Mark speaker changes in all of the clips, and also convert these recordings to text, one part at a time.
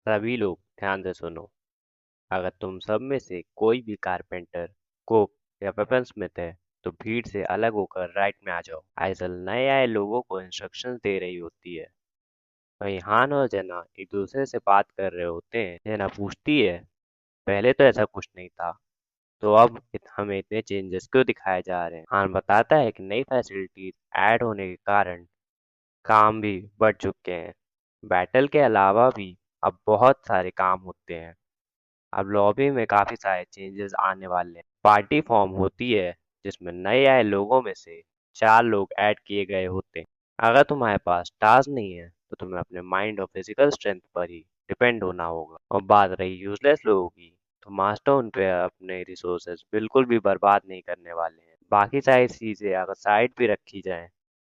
Speaker 1: सभी लोग ध्यान से सुनो। अगर तुम सब में से कोई भी कारपेंटर, कुक या वेपन्समिथ है तो भीड़ से अलग होकर राइट में आ जाओ। आइजल नए आए लोगों को इंस्ट्रक्शंस दे रही होती है। वहीं हान और जेना एक दूसरे से बात कर रहे होते हैं। जेना पूछती है, पहले तो ऐसा कुछ नहीं था, तो अब हमें इतने चेंजेस क्यों दिखाए जा रहे हैं? हान बताता है कि नई फैसिलिटीज ऐड होने के कारण काम भी बढ़ चुके हैं। बैटल के अलावा भी अब बहुत सारे काम होते हैं। अब लॉबी में काफी सारे चेंजेस आने वाले हैं। पार्टी फॉर्म होती है जिसमें नए आए लोगों में से 4 लोग ऐड किए गए होते हैं। अगर तुम्हारे पास टास्क नहीं है तो तुम्हें अपने माइंड और फिजिकल स्ट्रेंथ पर ही डिपेंड होना होगा। और बात रही यूजलेस लोगों की, तो मास्टर उन पे अपने रिसोर्सेज बिल्कुल भी बर्बाद नहीं करने वाले हैं। बाकी सारी चीजें अगर साइड पे रखी जाएं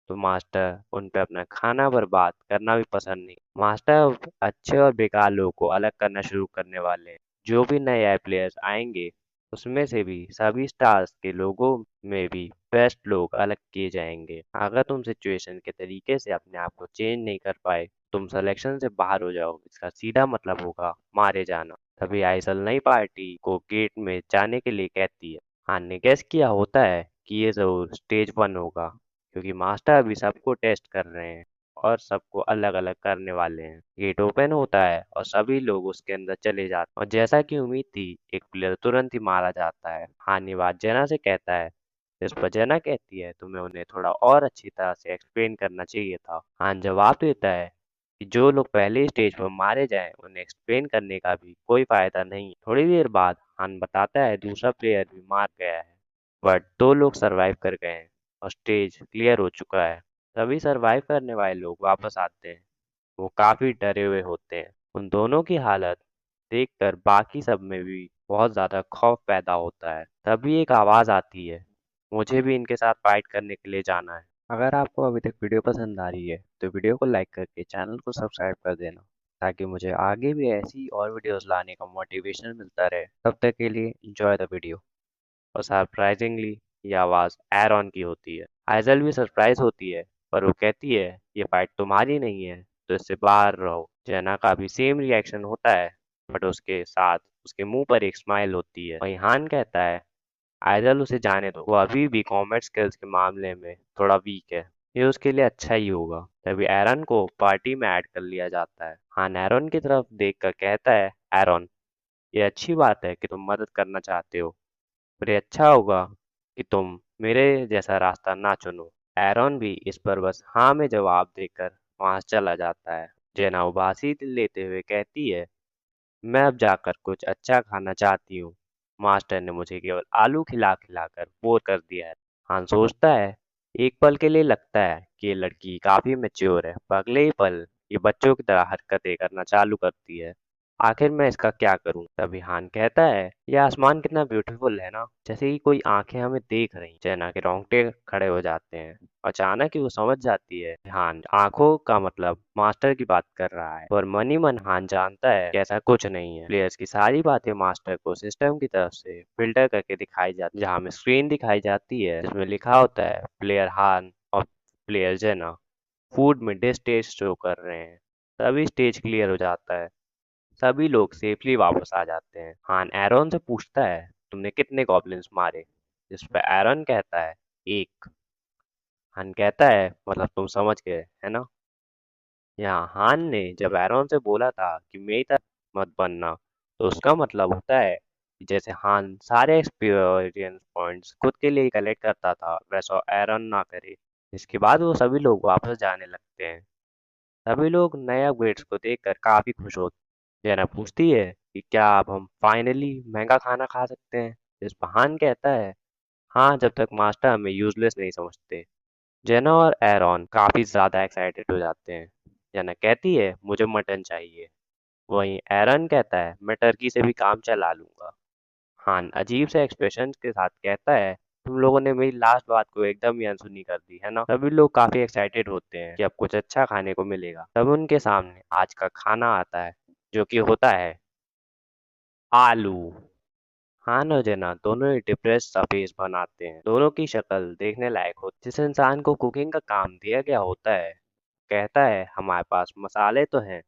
Speaker 1: तो मास्टर उन पे अपना खाना बर्बाद करना भी पसंद नहीं। मास्टर अब अच्छे और बेकार लोगों को अलग करना शुरू करने वाले हैं। जो भी नए आए प्लेयर्स आएंगे उसमें से भी सभी स्टार्स के लोगों में भी बेस्ट लोग अलग किए जाएंगे। अगर तुम सिचुएशन के तरीके से अपने आप को चेंज नहीं कर पाए, तुम सिलेक्शन से बाहर हो जाओ। इसका सीधा मतलब होगा मारे जाना। तभी आइसल नई पार्टी को गेट में जाने के लिए कहती है। हाँ ने गेस किया होता है कि ये जरूर स्टेज 1 होगा, क्योंकि मास्टर अभी सबको टेस्ट कर रहे हैं और सबको अलग अलग करने वाले हैं। गेट ओपन होता है और सभी लोग उसके अंदर चले जाते हैं और जैसा कि उम्मीद थी, एक प्लेयर तुरंत ही मारा जाता है। हानि बात जेना से कहता है। इस पर जेना कहती है, तुम्हें उन्हें थोड़ा और अच्छी तरह से एक्सप्लेन करना चाहिए था। हान जवाब देता है कि जो लोग पहले स्टेज पर मारे जाएं उन्हें एक्सप्लेन करने का भी कोई फायदा नहीं। थोड़ी देर बाद हान बताता है दूसरा प्लेयर भी मार गया है, बट 2 लोग सरवाइव कर गए हैं और स्टेज क्लियर हो चुका है। तभी सरवाइव करने वाले लोग वापस आते हैं। वो काफी डरे हुए होते हैं। उन दोनों की हालत देखकर बाकी सब में भी बहुत ज्यादा खौफ पैदा होता है। तभी एक आवाज आती है, मुझे भी इनके साथ फाइट करने के लिए जाना है। अगर आपको अभी तक वीडियो पसंद आ रही है तो वीडियो को लाइक करके चैनल को सब्सक्राइब कर देना, ताकि मुझे आगे भी ऐसी और वीडियोस लाने का मोटिवेशन मिलता रहे। तब तक के लिए एंजॉय द वीडियो। और सरप्राइजिंगली ये आवाज एरॉन की होती है। आइजल भी सरप्राइज होती है, पर वो कहती है ये फाइट तुम्हारी नहीं है, तो इससे बाहर रहो। जेना का भी सेम रिएक्शन होता है, बट उसके साथ उसके मुंह पर एक स्माइल होती है। वहीं हान कहता है, आइजल उसे जाने दो, वो अभी भी कॉम्बैट स्किल्स के मामले में थोड़ा वीक है। ये उसके लिए अच्छा ही होगा। तभी एरन को पार्टी में ऐड कर लिया जाता है। हान एरन की तरफ देखकर कहता है, एरन, ये अच्छी बात है कि तुम मदद करना चाहते हो, पर ये अच्छा होगा कि तुम मेरे जैसा रास्ता ना चुनो। एरॉन भी इस पर बस हाँ में जवाब देकर वहां से चला जाता है। जेना उबासी दिल लेते हुए कहती है, मैं अब जाकर कुछ अच्छा खाना चाहती हूँ। मास्टर ने मुझे केवल आलू खिला खिलाकर बोर कर दिया है। हान सोचता है, एक पल के लिए लगता है कि ये लड़की काफी मैच्योर है, पर अगले ही पल ये बच्चों की तरह हरकतें करना चालू करती है। आखिर मैं इसका क्या करूं? तभी हान कहता है, यह आसमान कितना ब्यूटीफुल है ना, जैसे कि कोई आंखें हमें देख रही। जेना के रोंगटे खड़े हो जाते हैं। अचानक ही वो समझ जाती है कि हान आंखों का मतलब मास्टर की बात कर रहा है, पर मन ही मन हान जानता है कि ऐसा कुछ नहीं है। प्लेयर्स की सारी बातें मास्टर को सिस्टम की तरफ से फिल्टर करके दिखाई जाती, जहाँ में स्क्रीन दिखाई जाती है जिसमें लिखा होता है प्लेयर हान और प्लेयर जेना फूड में डिश टेस्ट शो कर रहे हैं। तभी स्टेज क्लियर हो जाता है। सभी लोग सेफली वापस आ जाते हैं। हान एरॉन से पूछता है, तुमने कितने गॉब्लिन्स मारे? जिस पर एरॉन कहता है, एक। हान कहता है, मतलब तुम समझ गए है ना? यहाँ हान ने जब एरॉन से बोला था कि मेरी तरह मत बनना, तो उसका मतलब होता है कि जैसे हान सारे एक्सपीरियंस पॉइंट्स खुद के लिए कलेक्ट करता था, वैसा एरॉन ना करे। इसके बाद वो सभी लोग वापस जाने लगते हैं। सभी लोग नए अपग्रेड्स को देखकर काफी खुश होते हैं। जेना पूछती है कि क्या अब हम फाइनली महंगा खाना खा सकते हैं? इस पर हान कहता है, हाँ, जब तक मास्टर हमें यूजलेस नहीं समझते। जेना और एरॉन काफी ज्यादा एक्साइटेड हो जाते हैं। जेना कहती है, मुझे मटन चाहिए। वहीं एरन कहता है, मैं टर्की से भी काम चला लूंगा। हान अजीब से एक्सप्रेशन के साथ कहता है, तुम लोगों ने मेरी लास्ट बात को एकदम ही अनसुनी कर दी है ना। सभी लोग काफी एक्साइटेड होते हैं कि अब कुछ अच्छा खाने को मिलेगा। तब उनके सामने आज का खाना आता है, जो कि होता है आलू। हान और जेना दोनों ही डिप्रेस सा फेस बनाते हैं। दोनों की शक्ल देखने लायक होती है। जिस इंसान को कुकिंग का काम दिया गया होता है कहता है, हमारे पास मसाले तो हैं,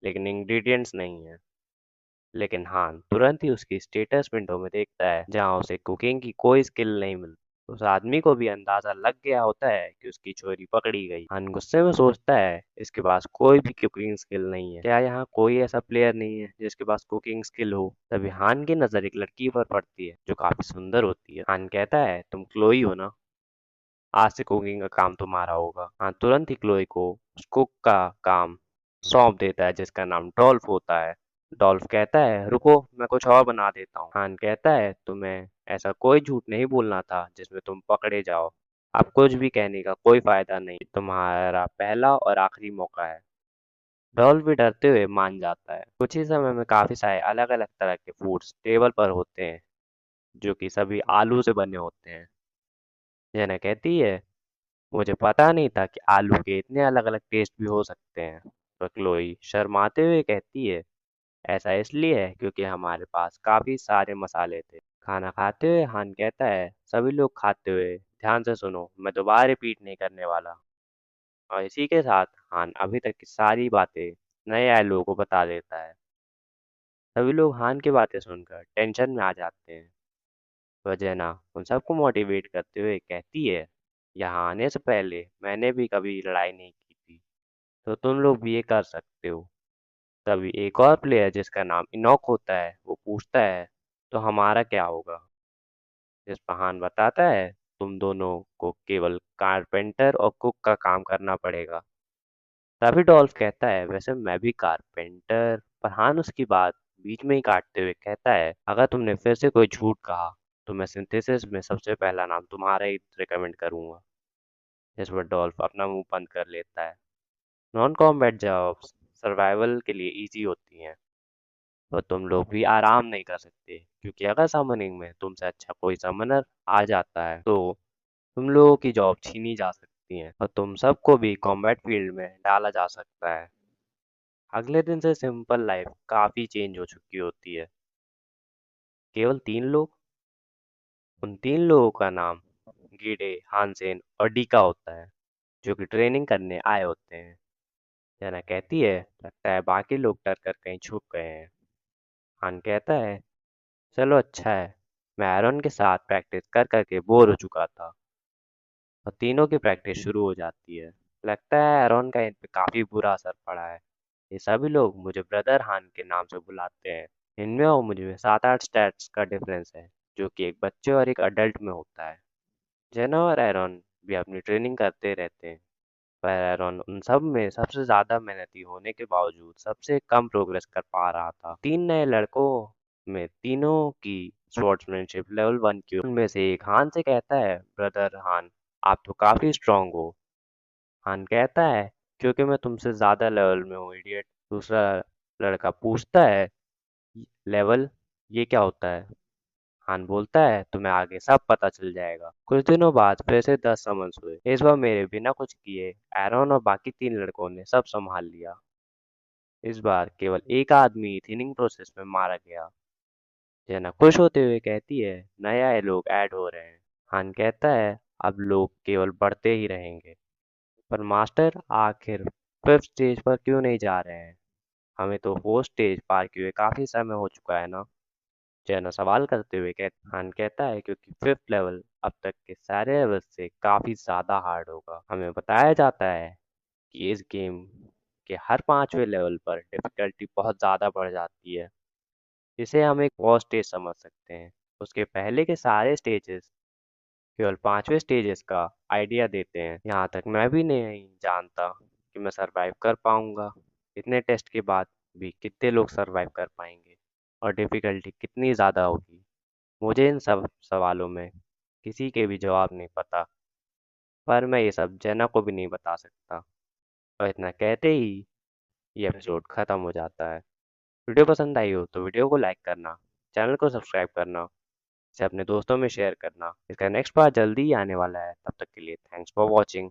Speaker 1: लेकिन इंग्रेडिएंट्स नहीं है। लेकिन हान तुरंत ही उसकी स्टेटस विंडो में देखता है जहां उसे कुकिंग की कोई स्किल नहीं मिलती। उस आदमी को भी अंदाजा लग गया होता है कि उसकी चोरी पकड़ी गई। हान गुस्से में सोचता है इसके पास कोई भी कुकिंग स्किल नहीं है, क्या यहाँ कोई ऐसा प्लेयर नहीं है जिसके पास कुकिंग स्किल हो। तभी हान की नजर एक लड़की पर पड़ती है जो काफी सुंदर होती है। हान कहता है तुम क्लोई हो ना, आज से कुकिंग का काम तुम्हारा होगा। हाँ तुरंत ही क्लोई को उस कुक का काम सौंप देता है जिसका नाम डॉल्फ होता है। डॉल्फ कहता है रुको मैं कुछ और बना देता हूँ। हान कहता है तुम्हें ऐसा कोई झूठ नहीं बोलना था जिसमें तुम पकड़े जाओ। अब कुछ भी कहने का कोई फायदा नहीं, तुम्हारा पहला और आखिरी मौका है। डॉल्फ भी डरते हुए मान जाता है। कुछ ही समय में काफी सारे अलग अलग तरह के फूड्स टेबल पर होते हैं जो कि सभी आलू से बने होते हैं। जना कहती है मुझे पता नहीं था कि आलू के इतने अलग अलग टेस्ट भी हो सकते हैं। तो क्लोई शर्माते हुए कहती है ऐसा इसलिए है क्योंकि हमारे पास काफी सारे मसाले थे। खाना खाते हुए हान कहता है सभी लोग खाते हुए ध्यान से सुनो, मैं दोबारा रिपीट नहीं करने वाला। और इसी के साथ हान अभी तक की सारी बातें नए आए लोगों को बता देता है। सभी लोग हान की बातें सुनकर टेंशन में आ जाते हैं। वह जेना उन सबको मोटिवेट करते हुए कहती है यहाँ आने से पहले मैंने भी कभी लड़ाई नहीं की थी, तो तुम लोग भी ये कर सकते हो। तभी एक और प्लेयर जिसका नाम इनोक होता है वो पूछता है तो हमारा क्या होगा। जिस पहान बताता है तुम दोनों को केवल कारपेंटर और कुक का काम करना पड़ेगा। तभी डॉल्फ कहता है वैसे मैं भी कारपेंटर। फरहान उसकी बात बीच में ही काटते हुए कहता है अगर तुमने फिर से कोई झूठ कहा तो मैं सिंथेसिस में सबसे पहला नाम तुम्हारा ही रिकमेंड करूंगा। जिस पर डॉल्फ अपना मुंह बंद कर लेता है। नॉन कॉम्बैट जॉब्स सर्वाइवल के लिए इजी होती हैं, तो तुम लोग भी आराम नहीं कर सकते क्योंकि अगर समनिंग में तुमसे अच्छा कोई समनर आ जाता है तो तुम लोगों की जॉब छीनी जा सकती है और तुम सबको भी कॉम्बैट फील्ड में डाला जा सकता है। अगले दिन से सिंपल लाइफ काफी चेंज हो चुकी होती है। केवल 3 लोग, उन 3 लोगों का नाम गीडे, हानसेन और डीका होता है जो कि ट्रेनिंग करने आए होते हैं। जना कहती है लगता है बाकी लोग डर कर कहीं छुप गए हैं। हान कहता है चलो अच्छा है, मैं एरन के साथ प्रैक्टिस कर करके बोर हो चुका था। और तीनों की प्रैक्टिस शुरू हो जाती है। लगता है एरन का इन पे काफी बुरा असर पड़ा है। ये सभी लोग मुझे ब्रदर हान के नाम से बुलाते हैं। इनमें और मुझे 7-8 स्टैट्स का डिफरेंस है जो कि एक बच्चे और एक अडल्ट में होता है। जेना और एरन भी अपनी ट्रेनिंग करते रहते हैं, पर एरन उन सब में सबसे ज्यादा मेहनती होने के बावजूद सबसे कम प्रोग्रेस कर पा रहा था। 3 नए लड़कों में तीनों की स्पोर्ट्समैनशिप लेवल 1 की। उनमें से एक हान से कहता है ब्रदर हान आप तो काफी स्ट्रांग हो। हान कहता है क्योंकि मैं तुमसे ज्यादा लेवल में हूँ इडियट। दूसरा लड़का पूछता है लेवल ये क्या होता है। हान बोलता है तुम्हें आगे सब पता चल जाएगा। कुछ दिनों बाद फिर से 10 समन्स हुए। इस बार मेरे बिना कुछ किए एरन और बाकी 3 लड़कों ने सब संभाल लिया। इस बार केवल एक आदमी थिनिंग प्रोसेस में मारा गया। जेना खुश होते हुए कहती है नए आए लोग ऐड हो रहे हैं। हान कहता है अब लोग केवल बढ़ते ही रहेंगे। पर मास्टर आखिर 5th स्टेज पर क्यों नहीं जा रहे हैं, हमें तो 4th स्टेज पार किए हुए काफी समय हो चुका है ना। जैना सवाल करते हुए हान कहता है क्योंकि 5th लेवल अब तक के सारे लेवल से काफी ज्यादा हार्ड होगा। हमें बताया जाता है कि इस गेम के हर 5वें लेवल पर डिफिकल्टी बहुत ज्यादा बढ़ जाती है। इसे हम एक बॉस स्टेज समझ सकते हैं। उसके पहले के सारे स्टेजेस केवल 5वें स्टेजेस का आइडिया देते हैं। यहाँ तक मैं भी नहीं जानता कि मैं सरवाइव कर पाऊंगा। इतने टेस्ट के बाद भी कितने लोग सरवाइव कर पाएंगे और डिफिकल्टी कितनी ज़्यादा होगी। मुझे इन सब सवालों में किसी के भी जवाब नहीं पता, पर मैं ये सब जेना को भी नहीं बता सकता। और इतना कहते ही ये एपिसोड ख़त्म हो जाता है। वीडियो पसंद आई हो तो वीडियो को लाइक करना, चैनल को सब्सक्राइब करना, इसे अपने दोस्तों में शेयर करना। इसका नेक्स्ट पार्ट जल्दी ही आने वाला है। तब तक के लिए थैंक्स फॉर वॉचिंग।